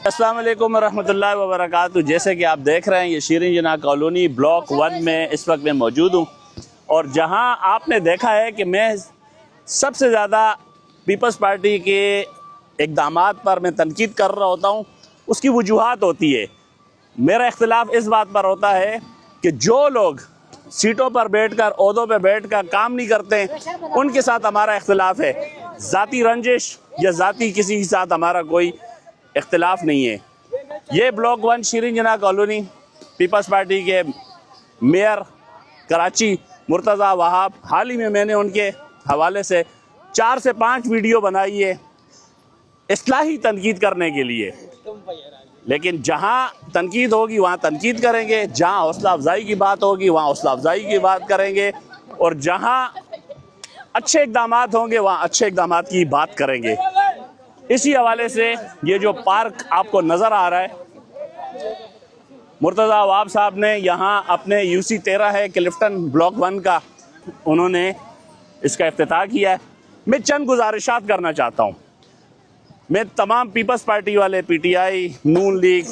अस्सलाम वालेकुम रहमतुल्लाहि व बरकातहू। जैसे कि आप देख रहे हैं, ये शीरीन जिन्ना कॉलोनी ब्लॉक 1 में इस वक्त मैं मौजूद हूँ, और जहाँ आपने देखा है कि मैं सबसे ज़्यादा पीपल्स पार्टी के इक़दामात पर मैं तनकीद कर रहा होता हूँ। उसकी वजूहात होती है, मेरा इख्तिलाफ इस बात पर होता है कि जो लोग सीटों पर बैठकर, ओहदों पर बैठकर काम नहीं करते, उनके साथ हमारा इख्तिलाफ है। ज़ाती रंजिश या ज़ाती किसी के साथ हमारा कोई इख्तिलाफ नहीं है। ये ब्लॉक 1 शीरीन जिन्ना कॉलोनी, पीपल्स पार्टी के मेयर कराची मुर्तज़ा वहाब, हाल ही में मैंने उनके हवाले से 4 से 5 वीडियो बनाई है इस्लाही तनकीद करने के लिए। लेकिन जहाँ तनकीद होगी वहाँ तनकीद करेंगे, जहाँ हौसला अफजाई की बात होगी वहाँ हौसला अफजाई की बात करेंगे, और जहाँ अच्छे इक़दामात होंगे वहाँ अच्छे इक़दामात की बात करेंगे। इसी हवाले से ये जो पार्क आपको नज़र आ रहा है, मुर्तज़ा वहाब साहब ने यहाँ अपने UC 13 है क्लिफ्टन ब्लॉक 1 का, उन्होंने इसका इफ्तिताह किया है। मैं चंद गुजारिशात करना चाहता हूँ। मैं तमाम पीपल्स पार्टी वाले, PTI, नून लीग,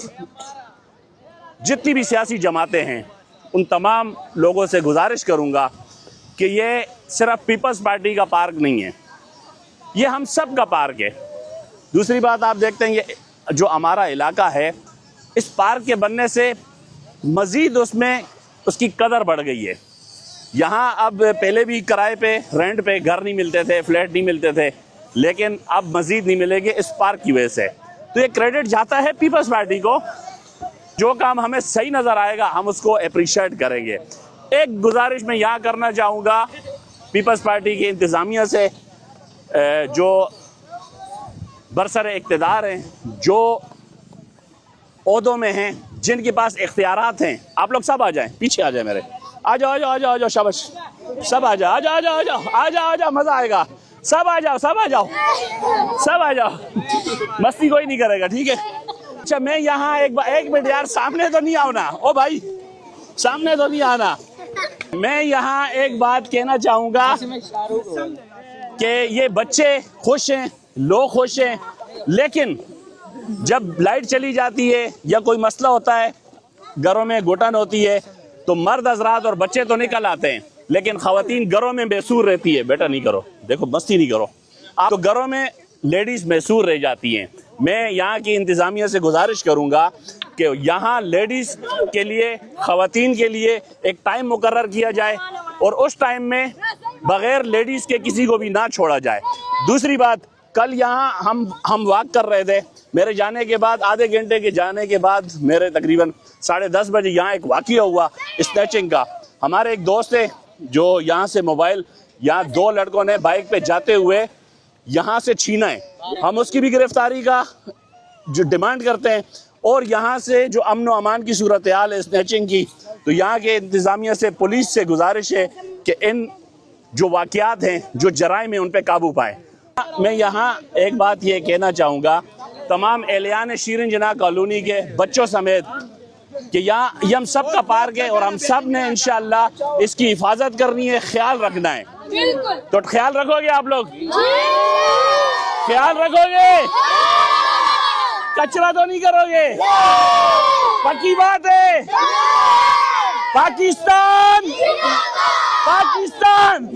जितनी भी सियासी जमातें हैं, उन तमाम लोगों से गुजारिश करूँगा कि ये सिर्फ पीपल्स पार्टी का पार्क नहीं है, ये हम सब का पार्क है। दूसरी बात, आप देखते हैं ये जो हमारा इलाका है, इस पार्क के बनने से मज़ीद उसमें उसकी कदर बढ़ गई है। यहाँ अब पहले भी किराए पे, रेंट पे घर नहीं मिलते थे, फ्लैट नहीं मिलते थे, लेकिन अब मज़ीद नहीं मिलेंगे इस पार्क की वजह से। तो ये क्रेडिट जाता है पीपल्स पार्टी को। जो काम हमें सही नज़र आएगा हम उसको अप्रिशिएट करेंगे। एक गुजारिश मैं यहाँ करना चाहूँगा पीपल्स पार्टी की इंतज़ामिया से, जो बरसरे इक़्तिदार हैं, जो ओहदों में हैं, जिनके पास इख्तियारात हैं, आप लोग सब आ जाएं, पीछे आ जाएं मेरे, आ जाओ आ जाओ आ जाओ आ जाओ, शाबाश, सब आ जाओ आ जाओ आ जाओ आ जाओ आ जाओ आ जाओ, मज़ा आएगा, सब आ जाओ सब आ जाओ सब आ जाओ, मस्ती कोई नहीं करेगा, ठीक है। अच्छा, मैं यहाँ एक मिनट यार, सामने तो नहीं आओ ना, ओ भाई सामने तो नहीं आना। मैं यहाँ एक बात कहना चाहूँगा कि ये बच्चे खुश हैं, लोग खुश हैं, लेकिन जब लाइट चली जाती है या कोई मसला होता है, घरों में घुटन होती है, तो मर्द हज़रात और बच्चे तो निकल आते हैं, लेकिन ख़वातीन घरों में बेसूर रहती है। बेटा नहीं करो, देखो मस्ती नहीं करो, आप तो घरों में लेडीज़ बेसूर रह जाती हैं। मैं यहाँ की इंतज़ामिया से गुजारिश करूँगा कि यहाँ लेडीज़ के लिए, ख़वातीन के लिए एक टाइम मुकर्रर किया जाए, और उस टाइम में बग़ैर लेडीज़ के किसी को भी ना छोड़ा जाए। दूसरी बात, कल यहाँ हम वॉक कर रहे थे, मेरे जाने के बाद, आधे घंटे के जाने के बाद, मेरे तकरीबन 10:30 बजे यहाँ एक वाक़या हुआ स्नैचिंग का। हमारे एक दोस्त है जो यहाँ से मोबाइल, यहाँ 2 लड़कों ने बाइक पे जाते हुए यहाँ से छीना है, हम उसकी भी गिरफ्तारी का जो डिमांड करते हैं। और यहाँ से जो अमन व अमान की सूरत हाल है स्नैचिंग की, तो यहाँ के इंतज़ामिया से, पुलिस से गुजारिश है कि इन जो वाक़यात हैं, जो जराइम हैं, उन पर काबू पाएँ। मैं यहाँ एक बात ये कहना चाहूँगा तमाम एहलियान शीरीन जिन्ना कॉलोनी के बच्चों समेत कि यहाँ ये हम सब का पार्क है, और हम सब ने इंशाअल्लाह इसकी हिफाजत करनी है, ख्याल रखना है। तो ख्याल रखोगे आप लोग? ख्याल रखोगे? कचरा तो नहीं करोगे? पक्की बात है? पाकिस्तान पाकिस्तान।